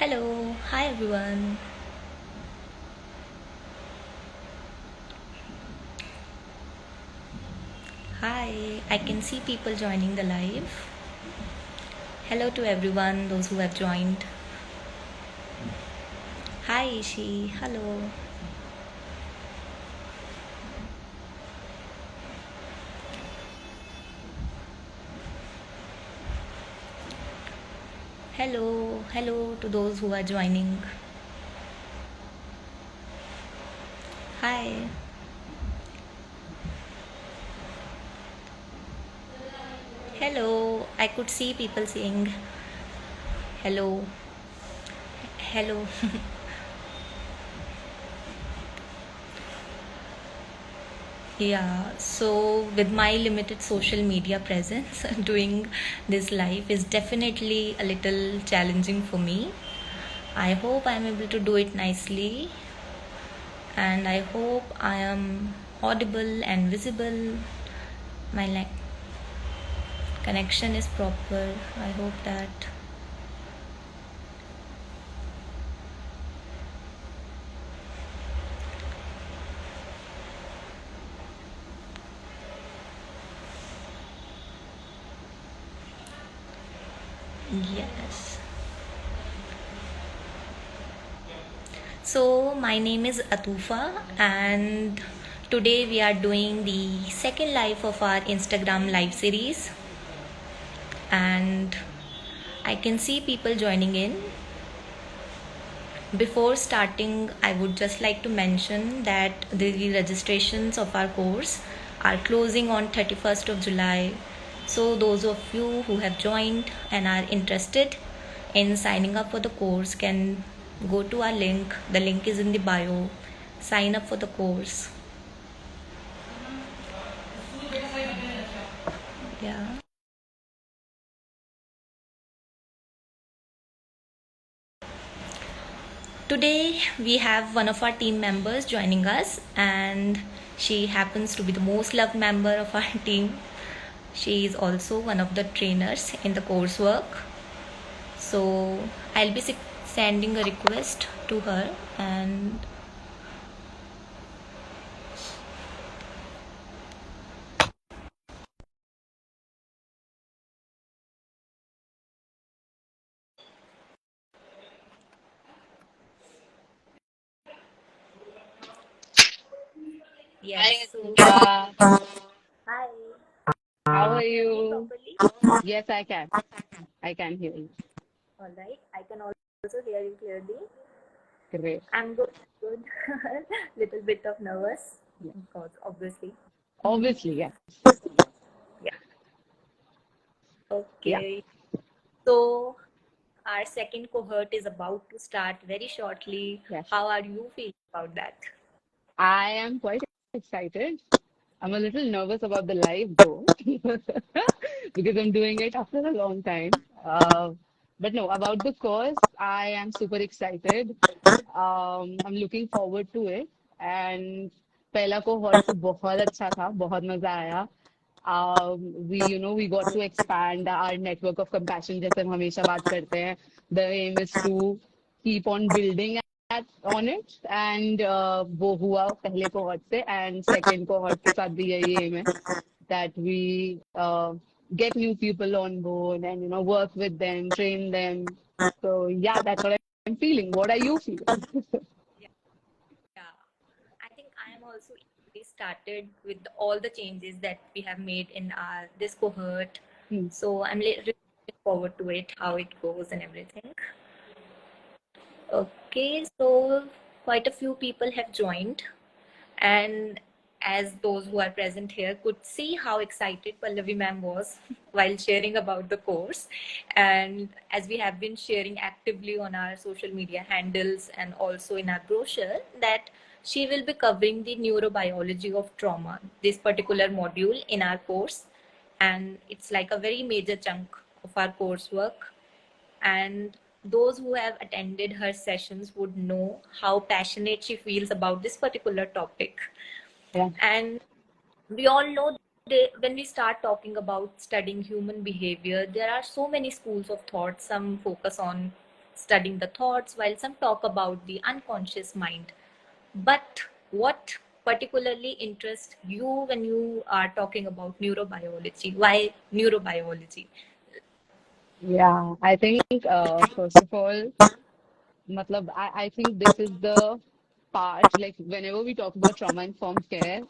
Hello, hi everyone. Hi, I can see people joining the live. Hello to everyone, those who have joined. Hi Ishi, hello. Hello to those who are joining. Hi. Hello, I could see people saying hello. Hello. Yeah, so with my limited social media presence, doing this live is definitely a little challenging for me. I hope I'm able to do it nicely, and I hope I am audible and visible. My connection is proper. I hope that. Yes. So, my name is Atufa, and today we are doing the second live of our Instagram live series. And I can see people joining in. Before starting, I would just like to mention that the registrations of our course are closing on 31st of July. So those of you who have joined and are interested in signing up for the course can go to our link. The link is in the bio. Sign up for the course. Yeah. Today we have one of our team members joining us, and she happens to be the most loved member of our team. She is also one of the trainers in the coursework. So I'll be sending a request to her, and Hi, yes. So Atufa. hi. How are Can you hear me you? properly? Yes, I can. I can hear you. All right. I can also hear you clearly. Great. I'm good. Good. Little bit of nervous, Yeah. because obviously. Obviously, yes. Yeah. Yeah. Okay. So our second cohort is about to start very shortly. Yes. How are you feeling about that? I am quite excited. I'm a little nervous about the live though, because I'm doing it after a long time. But no, about the course, I am super excited. I'm looking forward to it. And पहला cohort तो बहुत अच्छा था, बहुत मजा आया. We got to expand our network of compassion, जैसे हम हमेशा बात करते हैं. The aim is to keep on building on it, and वो हुआ पहले cohort से, and second cohort के साथ भी यही aim है that we get new people on board and work with them, train them. So yeah, that's what I'm feeling. What are you feeling? Yeah, I think I am also equally started with all the changes that we have made in our this cohort. Hmm. So I'm really looking forward to it, how it goes and everything. Okay, so quite a few people have joined, and as those who are present here could see how excited Pallavi ma'am was while sharing about the course. And as we have been sharing actively on our social media handles and also in our brochure, that she will be covering the neurobiology of trauma, this particular module in our course. And it's like a very major chunk of our coursework, and those who have attended her sessions would know how passionate she feels about this particular topic. Yeah. And we all know that when we start talking about studying human behavior, there are so many schools of thought. Some focus on studying the thoughts, while some talk about the unconscious mind. But what particularly interests you when you are talking about neurobiology? Why neurobiology? Yeah, I think first of all, I think this is the part, like whenever we talk about trauma-informed care,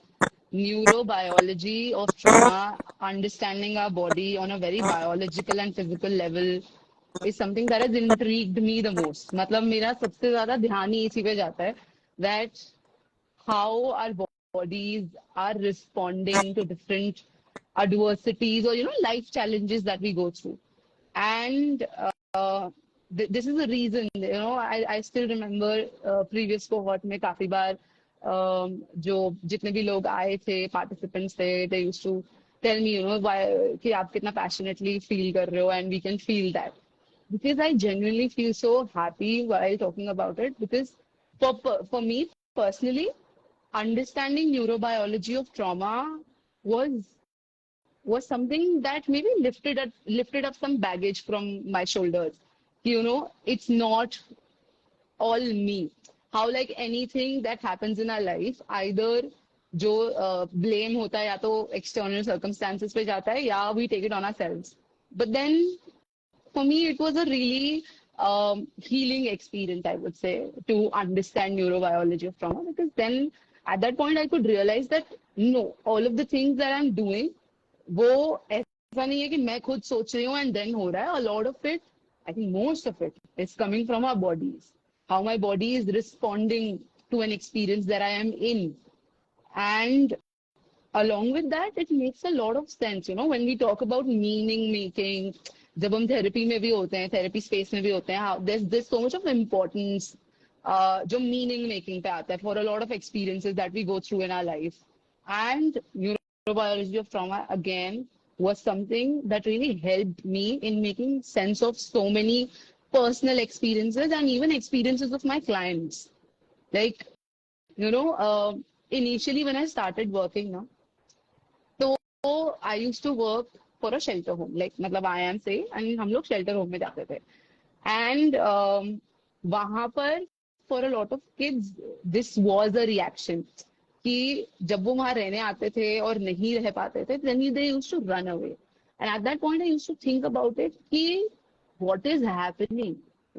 neurobiology of trauma, understanding our body on a very biological and physical level is something that has intrigued me the most. मतलब मेरा सबसे ज्यादा ध्यान ही इसी पे जाता है that how our bodies are responding to different adversities or life challenges that we go through. And this is the reason, I still remember previous cohort में काफी बार जो जितने भी लोग आए थे participants थे, they used to tell me why कि आप कितना passionately feel कर रहे हो, and we can feel that because I genuinely feel so happy while talking about it, because for me personally, understanding neurobiology of trauma was was something that maybe lifted up some baggage from my shoulders. It's not all me. How, like anything that happens in our life, either जो blame होता है या तो external circumstances पे जाता है या we take it on ourselves. But then for me, it was a really healing experience, I would say, to understand neurobiology of trauma. Because then at that point, I could realize that no, all of the things that I'm doing, वो ऐसा नहीं है कि मैं खुद सोच रही हूँ and then हो रहा है. A lot of it, I think most of it, is coming from our bodies. How my body is responding to an experience that I am in. And along with that, it makes a lot of sense, when we talk about meaning making, जब हम therapy में भी होते हैं, therapy space में भी होते हैं, how there's so much of importance जो मीनिंग मेकिंग पे आता है for a lot of experiences that we go through in our life. And neurobiology of trauma again was something that really helped me in making sense of so many personal experiences and even experiences of my clients. Like, initially when I started working now, तो I use to work for a shelter home, like मतलब I M से and हम लोग shelter home में जाते थे. And वहां पर for a lot of kids this was a reaction कि जब वो वहां रहने आते थे और नहीं रह पाते थे, then they used to run away. And at that point I used to think about it कि what is happening,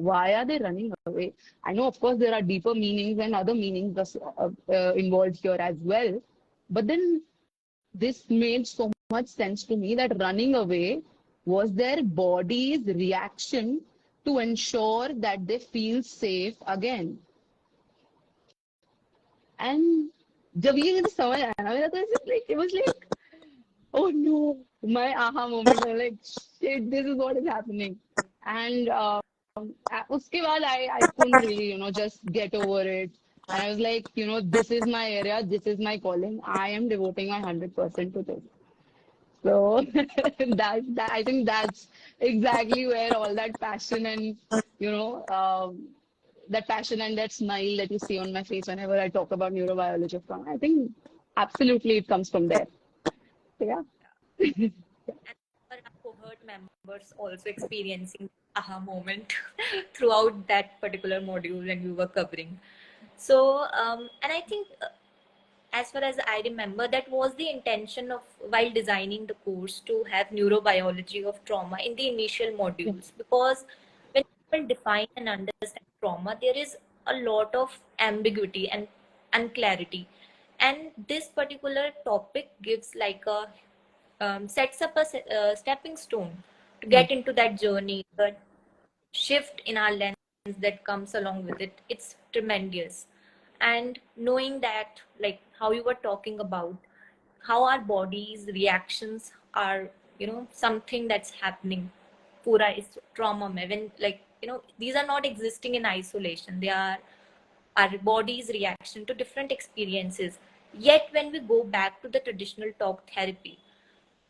why are they running away? I know of course there are deeper meanings and other meanings involved here as well, but then this made so much sense to me that running away was their body's reaction to ensure that they feel safe again. And जब ये मुझे समझ आया ना, मेरा तो ऐसे like it was like, oh no, my aha moment. I'm like, shit, this is what is happening. And उसके बाद I couldn't really just get over it. And I was like, this is my area, this is my calling. I am devoting my 100% to this. So that I think that's exactly where all that passion and you know that passion and that smile that you see on my face whenever I talk about neurobiology of trauma, I think absolutely it comes from there. So yeah. And for our cohort members also experiencing aha moment throughout that particular module when we were covering. So, and I think as far as I remember, that was the intention of while designing the course to have neurobiology of trauma in the initial Yeah. modules, because when people define and understand trauma, there is a lot of ambiguity and unclarity, and this particular topic gives like a sets up a stepping stone to Mm. get into that journey. The shift in our lens that comes along with it, it's tremendous. And knowing that, like how you were talking about how our body's reactions are, something that's happening pura is trauma mein, when like these are not existing in isolation, they are our body's reaction to different experiences. Yet when we go back to the traditional talk therapy,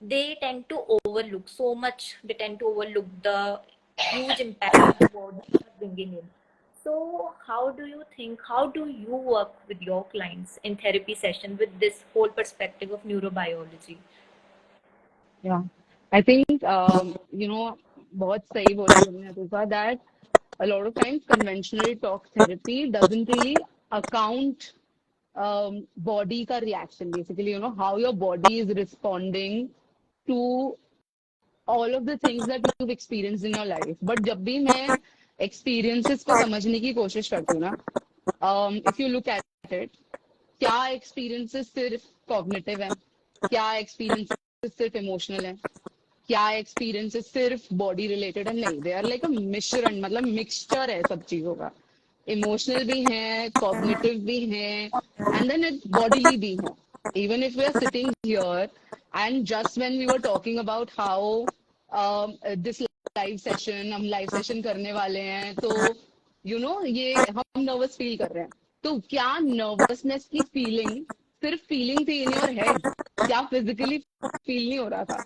they tend to overlook so much, they tend to overlook the huge impact the body is bringing in. So how do you work with your clients in therapy session with this whole perspective of neurobiology? Yeah. I think बहुत सही बोला तुमने अतुफा, that a lot of times conventional talk therapy doesn't really account body ka reaction, basically, how your body is responding to all of the things that you've experienced in your life. But जब भी मैं experiences को समझने की कोशिश करती हूँ ना, if you look at it, क्या experiences सिर्फ cognitive है, क्या experiences सिर्फ emotional है, क्या एक्सपीरियंसेस सिर्फ बॉडी रिलेटेड है, नहीं, दे आर लाइक अ मिश्रण, मतलब मिक्सचर है सब चीजों का। इमोशनल भी है, कॉग्निटिव भी है, एंड देन इट बॉडीली भी है। Even if we are sitting here and just when we were talking about how this live session, हम लाइव सेशन करने वाले हैं, तो ये हम नर्वस फील कर रहे हैं, तो क्या नर्वसनेस की फीलिंग सिर्फ फीलिंग थी इन योर हेड, क्या फिजिकली फील नहीं हो रहा था?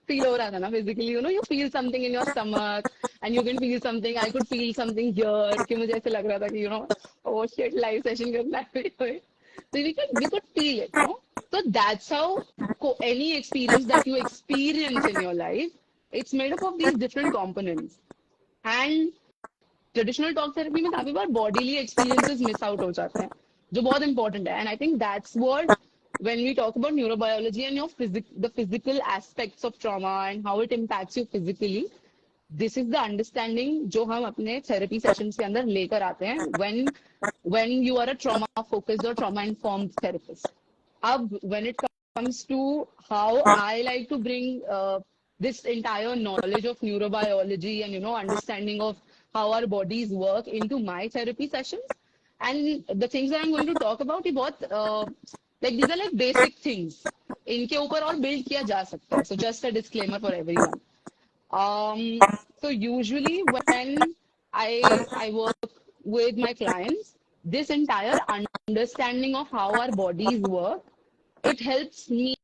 फील हो रहा था ना physically, you feel something in your stomach and you can feel something, I could feel something here, कि मुझे ऐसे लग रहा था कि ओ शिट, लाइव सेशन करना है। So we could feel it, no? So that's how any experience that you experience in your life, it's made up of these different components. And traditional talk therapy में काफी बार bodily experiences miss out हो जाते हैं, जो बहुत important है। And I think that's what, when we talk about neurobiology and the physical aspects of trauma and how it impacts you physically, this is the understanding जो हम अपने therapy sessions के अंदर लेकर आते हैं when you are a trauma focused or trauma informed therapist. Ab, when it comes to how I like to bring this entire knowledge of neurobiology and understanding of how our bodies work into my therapy sessions, and the things that I'm going to talk about, ये बहुत like these are like basic things. इनके ऊपर और build किया जा सकता है. So just a disclaimer for everyone. So usually when I work with my clients, this entire understanding of how our bodies work, it helps me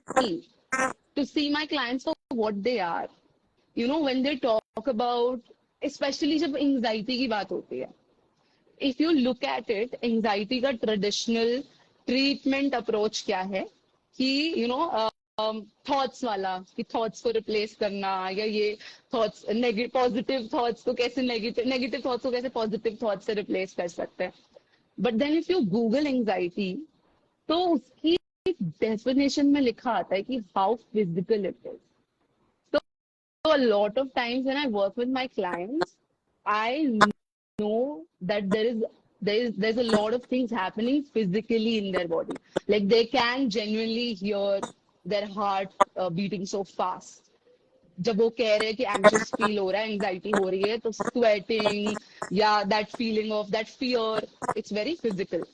to see my clients for what they are. When they talk about, especially जब anxiety की बात होती है, if you look at it, anxiety का traditional treatment approach क्या है कि thoughts वाला, कि थॉट्स को रिप्लेस करना, या ये थॉट्स, पॉजिटिव थॉट्स को कैसे नेगेटिव थॉट्स को कैसे पॉजिटिव थॉट्स से रिप्लेस कर सकते हैं। But then if you Google anxiety, तो उसकी डेफिनेशन में लिखा आता है कि how physical it is. So a lot of times when I work with my clients, I know that there's a lot of things happening physically in their body. Like they can genuinely hear their heart beating so fast. जब वो कह रहे हैं कि anxious feel हो रहा है, anxiety हो रही है, तो sweating या that feeling of that fear, it's very physical.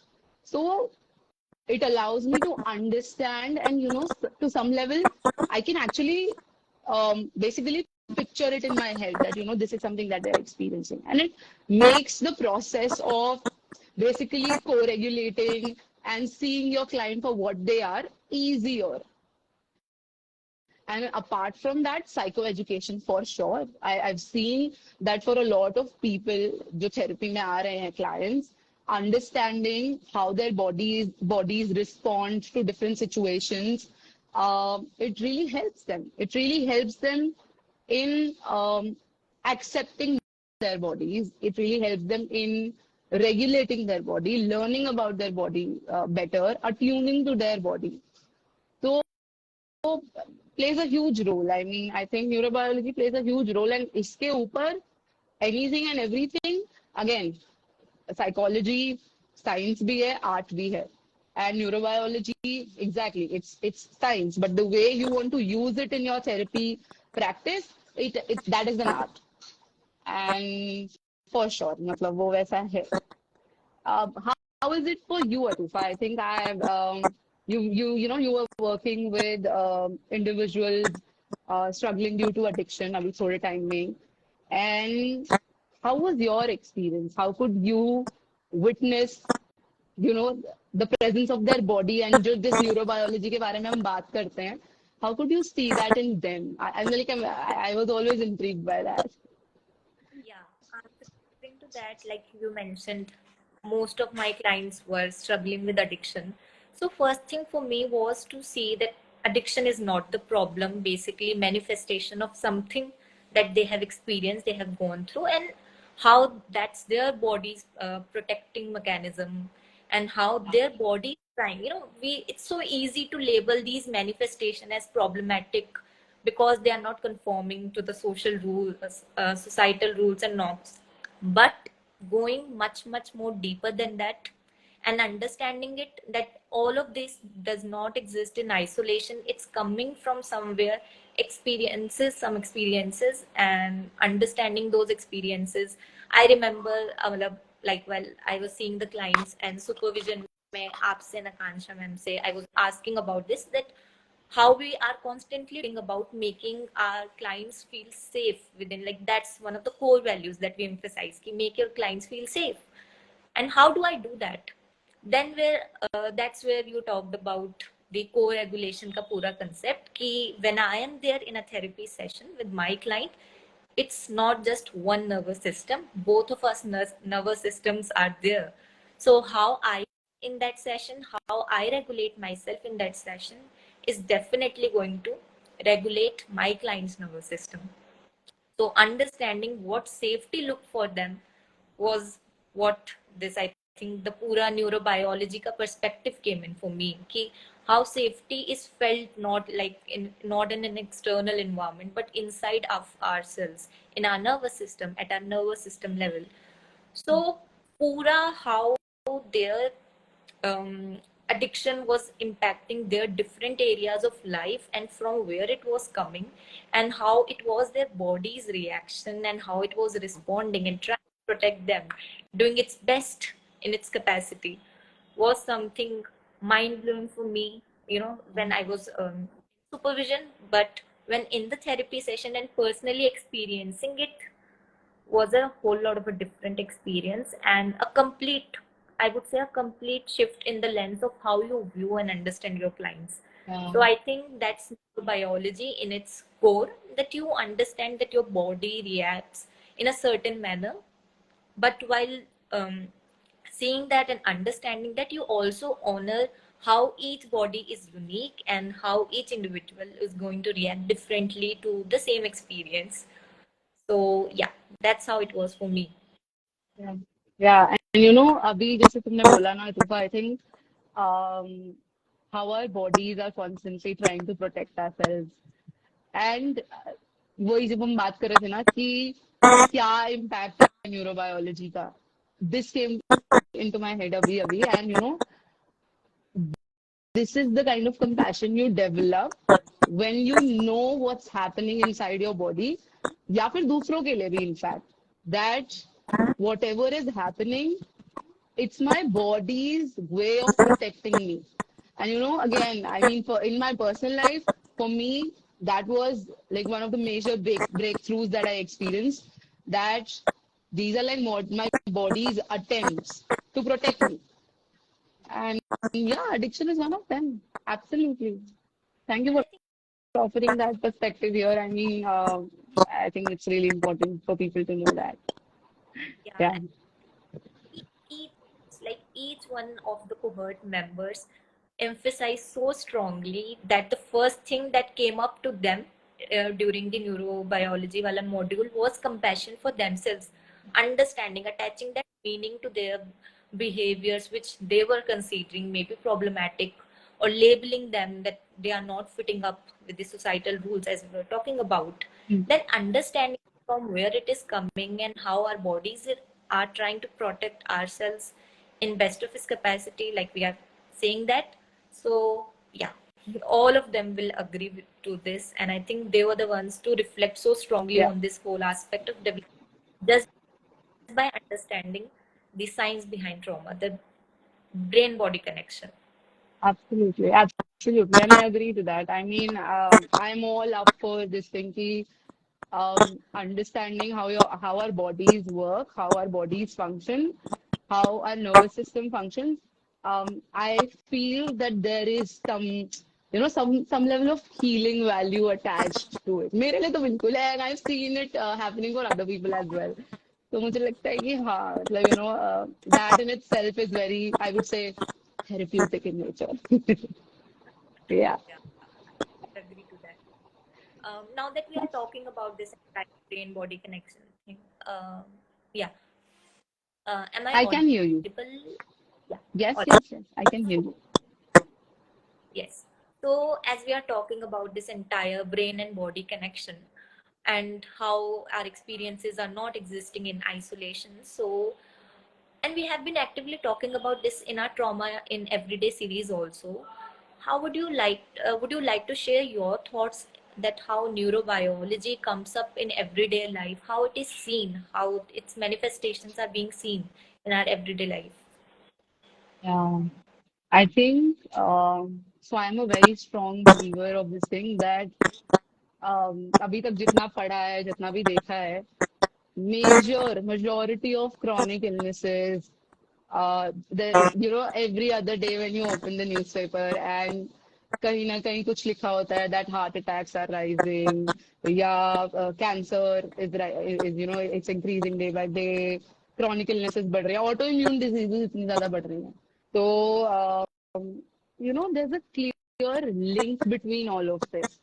So it allows me to understand, and to some level I can actually basically picture it in my head that this is something that they're experiencing, and it makes the process of basically co-regulating and seeing your client for what they are easier. And apart from that, psychoeducation for sure. I've seen that for a lot of people, जो therapy में आ रहे हैं clients, understanding how their bodies respond to different situations, it really helps them. It really helps them in accepting their bodies. It really helps them in regulating their body, learning about their body better, attuning to their body. So plays a huge role. I mean, I think neurobiology plays a huge role, and इसके ऊपर anything and everything, again, psychology, science भी है, art भी है, and neurobiology, exactly, it's science, but the way you want to use it in your therapy practice, it that is an art, and for sure, मतलब वो वैसा है. How is it for you, Atufa? I think you were working with individuals struggling due to addiction अभी थोड़े time में, and how was your experience? How could you witness, the presence of their body, and जो जिस neurobiology के बारे में हम बात करते हैं, how could you see that in them? I was always intrigued by that. Yeah, answering to that, like you mentioned, most of my clients were struggling with addiction. So first thing for me was to see that addiction is not the problem, basically manifestation of something that they have experienced, they have gone through. And how that's their body's protecting mechanism, and how their body is trying. We it's so easy to label these manifestation as problematic because they are not conforming to the social rules, societal rules and norms. But going much much more deeper than that, and understanding it, that all of this does not exist in isolation, it's coming from somewhere, some experiences, and understanding those experiences. I remember, like, while I was seeing the clients and supervision में आपसे and Akansha ma'am say, I was asking about this, that how we are constantly about making our clients feel safe within, like, that's one of the core values that we emphasize, ki make your clients feel safe. And how do I do that? Then where That's where you talked about the co-regulation ka pura concept, ki when I am there in a therapy session with my client, it's not just one nervous system, both of us nervous systems are there. So how I in that session, how I regulate myself in that session, is definitely going to regulate my client's nervous system. So understanding what safety looked for them was what this, I think, the pura neurobiology ka perspective came in for me. Ki how safety is felt, not in an external environment, but inside of ourselves, in our nervous system, at our nervous system level. So pura how their um, addiction was impacting their different areas of life, and from where it was coming, and how it was their body's reaction, and how it was responding and trying to protect them, doing its best in its capacity, was something mind blowing for me, when I was supervision. But when in the therapy session and personally experiencing it, was a whole lot of a different experience, and a complete, I would say, a complete shift in the lens of how you view and understand your clients. Yeah. So I think that's biology in its core, that you understand that your body reacts in a certain manner, but while um, seeing that and understanding that, you also honor how each body is unique and how each individual is going to react differently to the same experience. So yeah, that's how it was for me. Yeah. Yeah. And अभी जैसे तुमने बोला ना Atufa, I think um, how our bodies are constantly trying to protect ourselves. And वही जब हम बात कर रहे थे ना कि क्या impact है न्यूरोबायोलॉजी का, this came into my head अभी अभी, and this is the kind of compassion you develop when you know what's happening inside your body, या फिर दूसरों के लिए भी in fact, that whatever is happening, it's my body's way of protecting me. And again, I mean, for in my personal life, for me, that was like one of the major breakthroughs that I experienced. That these are like my body's attempts to protect me. And yeah, addiction is one of them. Absolutely. Thank you And for I think, offering that perspective here. I mean, I think it's really important for people to know that. yeah, Yeah. each each one of the cohort members emphasized so strongly that the first thing that came up to them during the neurobiology wala module was compassion for themselves, understanding, attaching that meaning to their behaviors which they were considering maybe problematic, or labeling them that they are not fitting up with the societal rules as we were talking about. Mm. Then understanding from where it is coming, and how our bodies are trying to protect ourselves in best of its capacity, like we are saying that. So yeah, all of them will agree to this, and I think they were the ones to reflect so strongly Yeah. on this whole aspect of development, just by understanding the science behind trauma, the brain body connection. Absolutely, absolutely, and I agree to that. I mean, I'm all up for this thing, ki, understanding how our bodies work, how our bodies function, how our nervous system functions. I feel that there is some level of healing value attached to it. मेरे लिए तो बिल्कुल है, and I've seen it happening for other people as well. तो मुझे लगता है कि हाँ, मतलब that in itself is very, I would say, therapeutic in nature. Yeah. Yeah, I agree to that. Now that we are talking about this brain body connection thing, Yeah. Am I I can hear you. audible? Yeah. Yes, Audible. yes, yes. I can hear you. Yes. So, as we are talking about this entire brain and body connection and how our experiences are not existing in isolation, so and we have been actively talking about this in our trauma in everyday series also. How would you like to share your thoughts that how neurobiology comes up in everyday life, how it is seen, how its manifestations are being seen in our everyday life? Yeah. I think so. I'm a very strong believer of this thing that अभी तक जितना पढ़ा है, जितना भी देखा है, majority of chronic illnesses, every other day when you open the newspaper and कहीं ना कहीं कुछ लिखा होता है that heart attacks are rising या cancer is it's increasing day by day, chronic illnesses बढ़ रही है, autoimmune diseases इतनी ज्यादा बढ़ रही हैं. तो there's a clear link between all of this.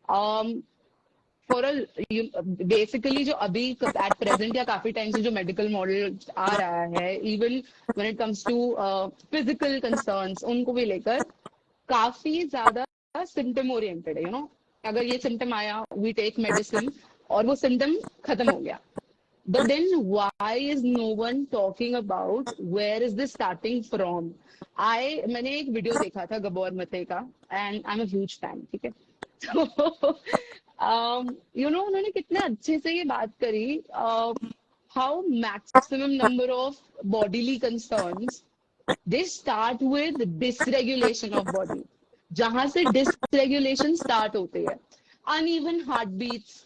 Um, for basically जो अभी एट प्रेजेंट या काफी टाइम से जो मेडिकल मॉडल आ रहा है, even when it comes to physical concerns, उनको भी लेकर काफी ज्यादा सिम्टम ओरिएंटेड है. अगर ये सिम्टम आया, वी टेक मेडिसिन और वो सिम्टम खत्म हो गया. But then why is no one talking about where is this starting from? मैंने एक वीडियो देखा था गबोर मते का, and I am a huge fan. ठीक है. तो उन्होंने कितने अच्छे से ये बात करी, how maximum number of bodily concerns, they start with dysregulation of body. जहां से डिसरेगुलेशन स्टार्ट होती है, uneven heart beats,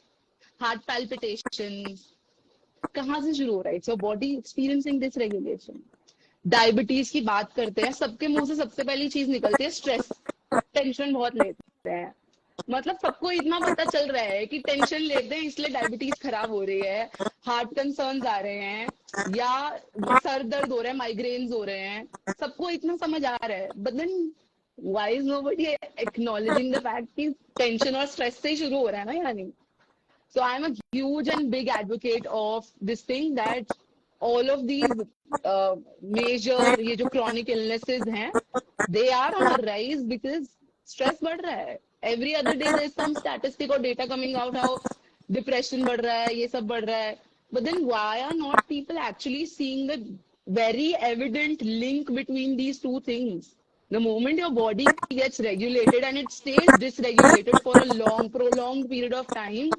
heart palpitation, कहाँ से शुरू हो रहा है? So body experiencing dysregulation. Diabetes की बात करते हैं, सबके मुंह से सबसे पहली चीज निकलती है स्ट्रेस. टेंशन बहुत लेते हैं. मतलब सबको इतना पता चल रहा है कि टेंशन लेते हैं इसलिए डायबिटीज खराब हो रही है, हार्ट कंसर्न्स आ रहे हैं, या सर दर्द हो रहा है, माइग्रेन्स हो रहे हैं. सबको इतना समझ आ रहा है, but then why is nobody acknowledging the fact कि टेंशन और स्ट्रेस से ही शुरू हो रहा है ना, यानी. So I'm a huge and big advocate of this thing that all of these major ये जो chronic illnesses हैं, they are on a rise because stress बढ़ रहा है. Every other day there is some statistic or data coming out how depression बढ़ रहा है, ये सब बढ़ रहा है. But then why are not people actually seeing the very evident link between these two things? The moment your body gets regulated and it stays dysregulated for a long, prolonged period of time,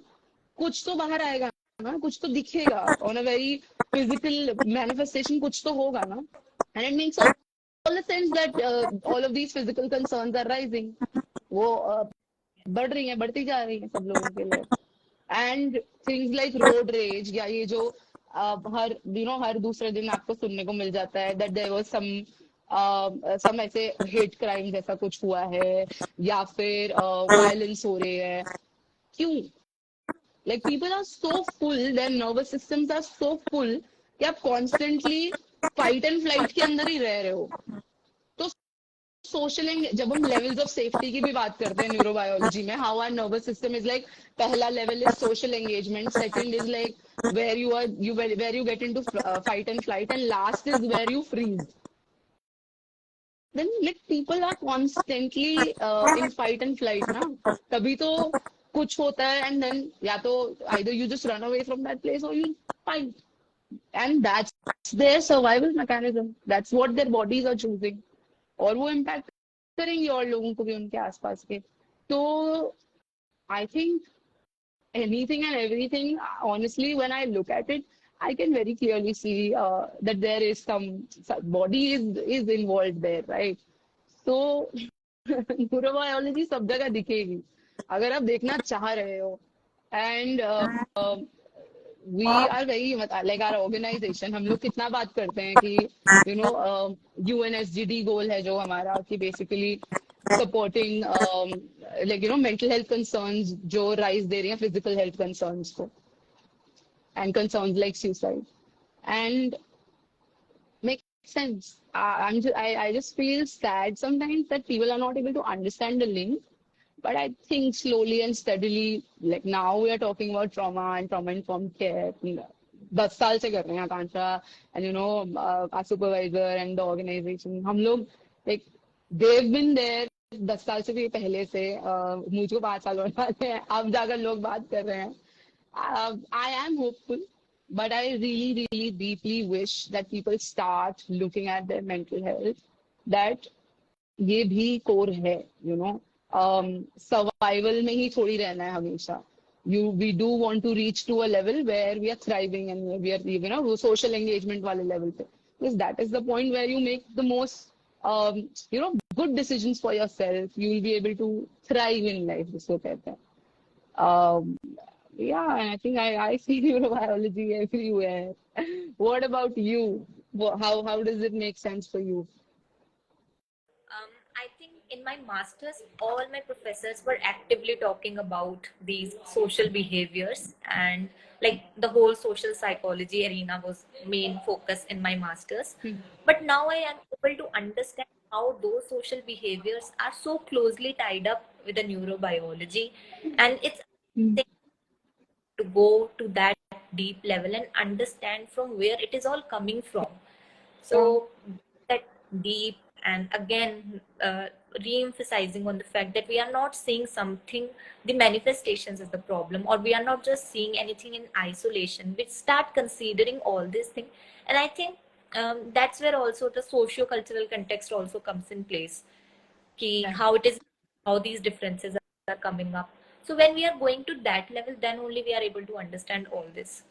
कुछ तो बाहर आएगा ना, कुछ तो दिखेगा on a very physical manifestation, कुछ तो होगा ना. And it makes all the sense that all of these physical concerns are rising. वो बढ़ रही हैं, बढ़ती जा रही हैं सब लोगों के लिए. And things like road rage, या ये जो हर दूसरे दिन आपको सुनने को मिल जाता है दैट देयर वाज सम ऐसे हेट क्राइम जैसा कुछ हुआ है, या फिर वायलेंस हो रही है. क्यों? Like people are so full, their nervous systems are so full कि आप constantly fight and flight के अंदर ही रह रहे हो. तो सोशल, जब हम लेवल्स ऑफ सेफ्टी की भी बात करते हैं न्यूरोबायोलॉजी में, how our nervous system is like, पहला level is social engagement, second is like where you get into fight and flight, and last is where you freeze. Then like people are constantly in fight and flight ना. तभी तो कुछ होता है, and then या तो either you just run away from that place or you fight, and that's their survival mechanism. That's what their bodies are choosing. और वो impact करेंगे और लोगों को भी उनके आसपास के. तो I think anything and everything, honestly, when I look at it, I can very clearly see that there is some body is involved there, right? तो न्यूरोबायोलॉजी सब जगह दिखेगी अगर आप देखना चाह रहे हो. And we are very, like our organization, हम लोग कितना बात करते हैं कि यूएनएसजीडी गोल है जो हमारा, कि basically supporting mental health concerns जो राइज दे रही हैं फिजिकल हेल्थ कंसर्न्स को, and concerns like suicide. And makes sense. I just feel sad sometimes that people are not able to understand the link. But I think slowly and steadily, like now we are talking about trauma and trauma informed care. 10 साल से कर रहे हैं आकांक्षा and our supervisor and the organization हम लोग like they've been there 10 साल से भी पहले से मुझको 5 साल होने वाले हैं अब जाकर लोग बात कर रहे हैं I am hopeful but I really really deeply wish that people start looking at their mental health that ये भी कोर है सर्वाइवल में ही थोड़ी रहना है हमेशा we do want to reach to a level where we are thriving and we are वो social engagement वाले level पे because that is the point where you make the most good decisions for yourself you will be able to thrive in life जिसको कहते हैं um, yeah and I think I see neurobiology everywhere what about you how does it make sense for you. I think in my master's, all my professors were actively talking about these social behaviors, and like the whole social psychology arena was main focus in my master's. But now I am able to understand how those social behaviors are so closely tied up with the neurobiology, and it's Hmm. to go to that deep level and understand from where it is all coming from. Yeah. So that deep, and again re-emphasizing on the fact that we are not seeing something, the manifestations is the problem, or we are not just seeing anything in isolation. We start considering all these things, and I think that's where also the socio-cultural context also comes in place. Ki Right. how it is, how these differences are coming up. So when we are going to that level, then only we are able to understand all this.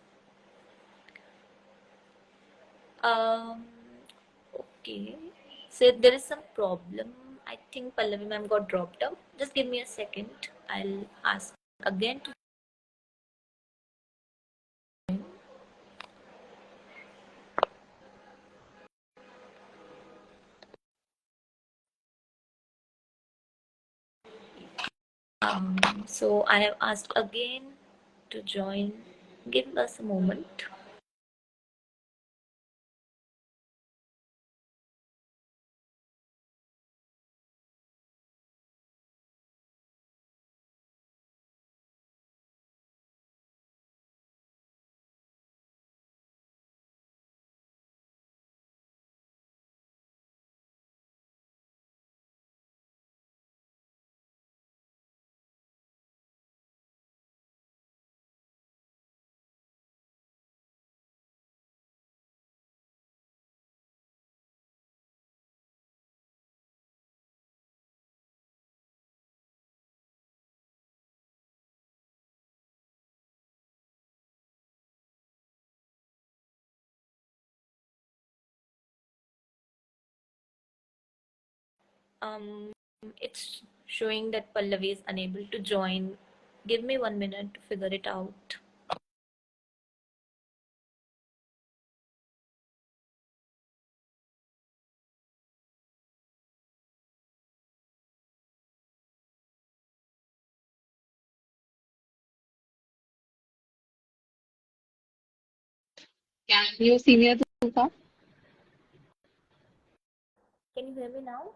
Um, okay. So there is some problem. I think Pallavi ma'am got dropped out. Just give me a second. I'll ask again to so I have asked again to join. Give us a moment. Um, it's showing that Pallavi is unable to join. Give me 1 minute to figure it out. Can you see me, Atufa? Can you hear me now?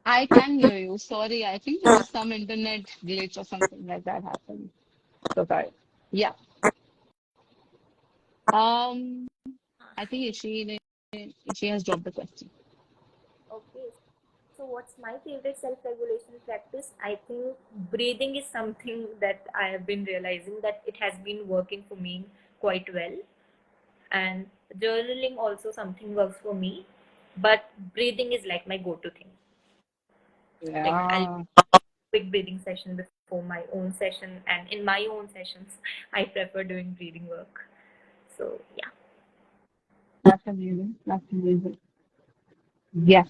I can hear you. Sorry, I think there was some internet glitch or something like that happened. So sorry. Yeah. Um, I think Ishi has dropped the question. Okay. So what's my favorite self-regulation practice? I think breathing is something that I have been realizing that it has been working for me quite well. And journaling also something works for me. But breathing is like my go-to thing. Like I'll Yeah, quick breathing session before my own session, and in my own sessions, I prefer doing breathing work. So yeah. that's amazing. That's amazing. Yes.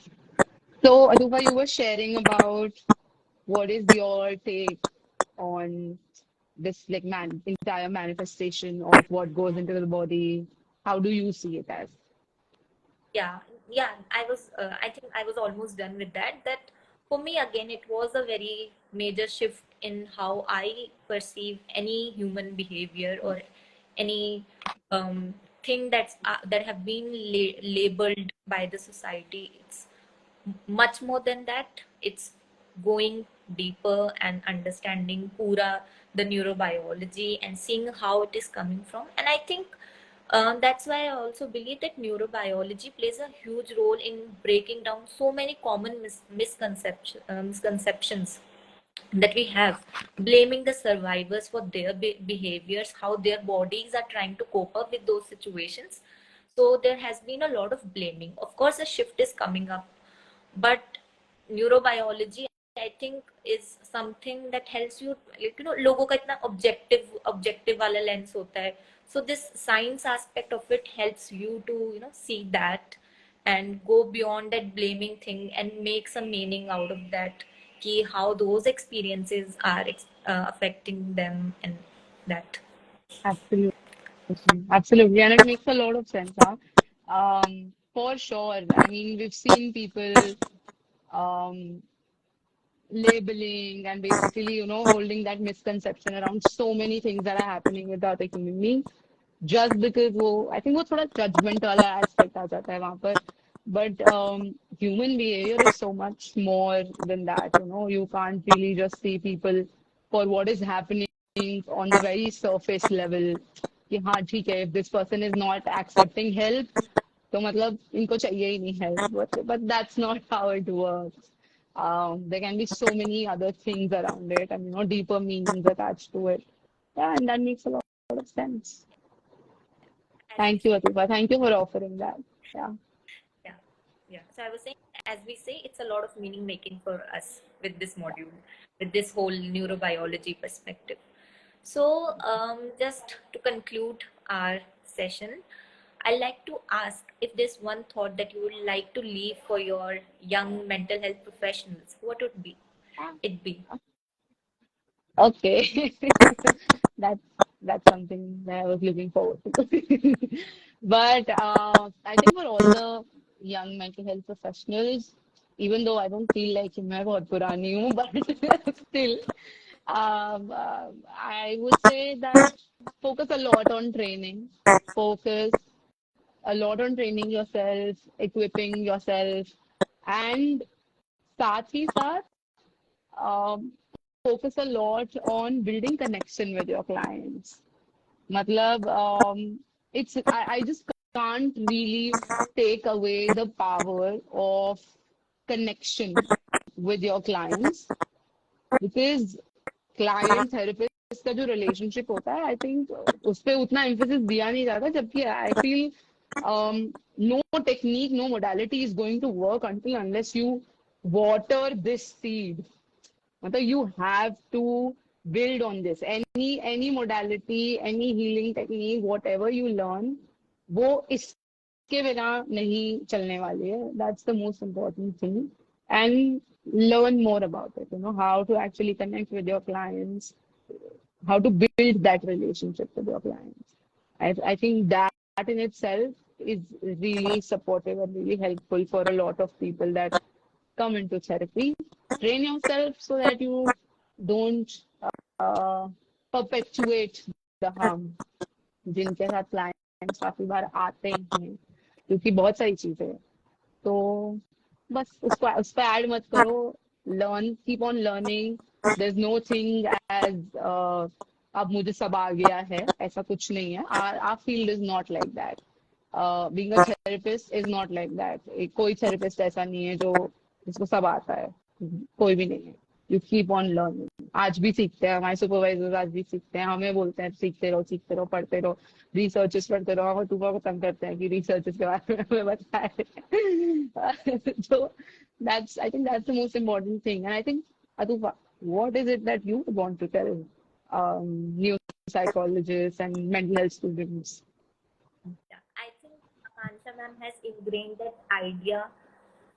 So, Atufa, you were sharing about what is your take on this like entire manifestation of what goes into the body. How do you see it as? Yeah, yeah, I think I was almost done with that for me again it was a very major shift in how I perceive any human behavior or any thing that have been labeled by the society. It's much more than that. It's going deeper and understanding pura the neurobiology and seeing how it is coming from. And I think That's why I also believe that neurobiology plays a huge role in breaking down so many common misconceptions that we have, blaming the survivors for their behaviors, how their bodies are trying to cope up with those situations. So there has been a lot of blaming. Of course, a shift is coming up, but neurobiology I think is something that helps you, like, लोगों का इतना objective वाला lens होता है. So this science aspect of it helps you to see that and go beyond that blaming thing and make some meaning out of that, ki how those experiences are affecting them and that. Absolutely. Absolutely. And it makes a lot of sense, huh? For sure. I mean, we've seen people um, labeling and basically, holding that misconception around so many things that are happening with the other human beings just because वो I think वो थोड़ा judgment वाला aspect आ जाता है वहाँ पर. But human behavior is so much more than that. You can't really just see people for what is happening on the very surface level. कि हाँ ठीक है, if this person is not accepting help, तो मतलब इनको चाहिए ही नहीं help. But that's not how it works. There can be so many other things around it and deeper meanings attached to it. Yeah, and that makes a lot of sense. As we Thank you, say, Atufa. Thank you for offering that. Yeah. yeah, yeah. So I was saying, as we say, it's a lot of meaning making for us with this module, with this whole neurobiology perspective. So, just to conclude our session, I'd like to ask if there's one thought that you would like to leave for your young mental health professionals, what would be it be? Okay. That's that's something that I was looking forward to. But I think for all the young mental health professionals, even though I don't feel like मैं बहुत पुरानी हूँ, but still, I would say that focus a lot on training, focus a lot on training yourself, equipping yourself, and साथ ही साथ um, focus a lot on building connection with your clients. Matlab, I just can't really take away the power of connection with your clients because client therapist का जो relationship होता है, I think उस पे उतना emphasis दिया नहीं जाता, जबकि I feel no technique, no modality is going to work until unless you water this seed. मतलब you have to build on this. Any modality, any healing technique, whatever you learn, वो इसके बिना नहीं चलने वाली है. That's the most important thing. And learn more about it. How to actually connect with your clients, how to build that relationship with your clients. I think that in itself is really supportive and really helpful for a lot of people that come into therapy. Train yourself so that you don't uh, perpetuate the harm जिनके साथ clients काफी बार आते हैं क्योंकि बहुत सारी चीजें हैं. तो बस उसको उस पर ऐड मत करो. Learn, keep on learning. There is no thing as अब मुझे सब आ गया है, ऐसा कुछ नहीं है. Our field is not like that. Being a therapist is not like that. कोई थेरेपिस्ट ऐसा नहीं है जो जिसको सब आता है. कोई भी नहीं है. You keep on learning. आज भी सीखते हैं, हमारे सुपरवाइजर्स आज भी सीखते हैं. हमें बोलते हैं सीखते रहो, पढ़ते रहो, रिसर्चेस पढ़ते रहो. और तुम को तंग करते हैं कि रिसर्चेस के बारे में हमें बताए. So I think that's the most important thing. And I think, Atufa, what is it that you want to tell new psychologists and mental health students? Yeah, I think Akansha ma'am has ingrained that idea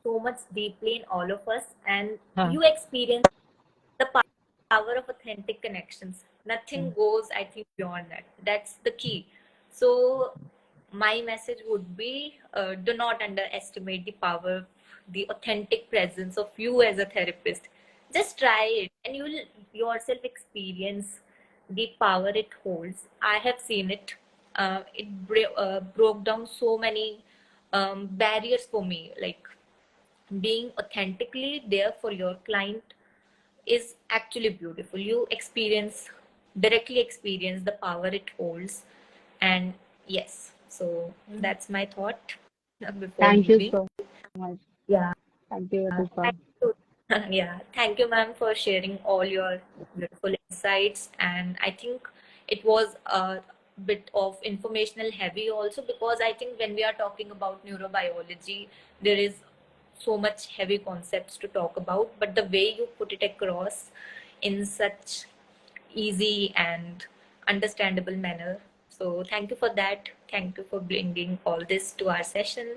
so much deeply in all of us, and Huh. you experience the power of authentic connections. Nothing Yeah. goes, I think, beyond that. That's the key. So my message would be, do not underestimate the power, the authentic presence of you as a therapist. Just try it and you'll yourself experience the power it holds. I have seen it. It broke down so many barriers for me, like being authentically there for your client is actually beautiful. You directly experience the power it holds. And yes, So that's my thought before Thank you leaving. so much. Yeah. Thank you, Atufa. Thank you. Yeah, thank you, ma'am, for sharing all your beautiful insights. And I think it was a bit of informational heavy also, because I think when we are talking about neurobiology, there is so much heavy concepts to talk about, but the way you put it across in such easy and understandable manner. So thank you for that. Thank you for bringing all this to our session.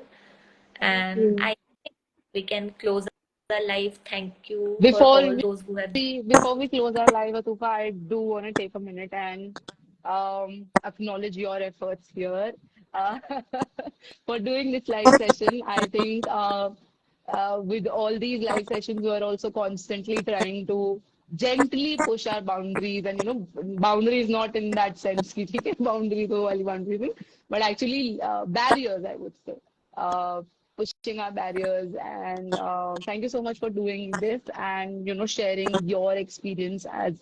Thank And you. I think we can close our live. Thank you for Before all those who have. before we close our live, Atufa, I do want to take a minute and acknowledge your efforts here uh, for doing this live session. I think with all these live sessions, we are also constantly trying to gently push our boundaries, and boundaries not in that sense, कि ठीक है, boundaries हो वाली boundaries नहीं, but actually barriers, I would say. Uh, Pushing our barriers, and thank you so much for doing this, and sharing your experience as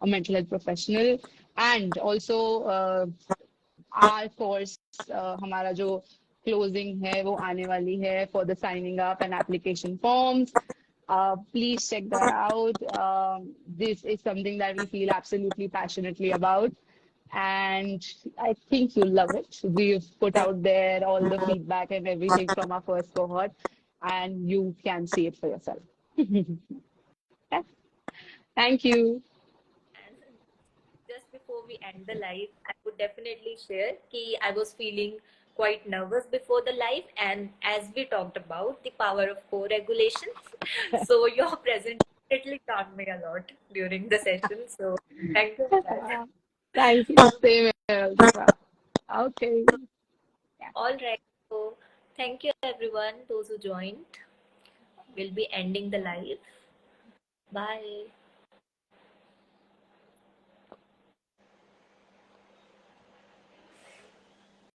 a mental health professional, and also our course, हमारा जो closing है वो आने वाली है for the signing up and application forms. Please check that out. This is something that we feel absolutely passionately about, and I think you'll love it. We've put out there all the feedback and everything from our first cohort, and you can see it for yourself. Thank you. And just before we end the live, I would definitely share that I was feeling quite nervous before the live, and as we talked about the power of co-regulation, so your presence definitely calmed me a lot during the session. So thank you for that. Thank you. Same here, Altufa. Okay. Yeah. All right. So thank you everyone, those who joined. We'll be ending the live. Bye.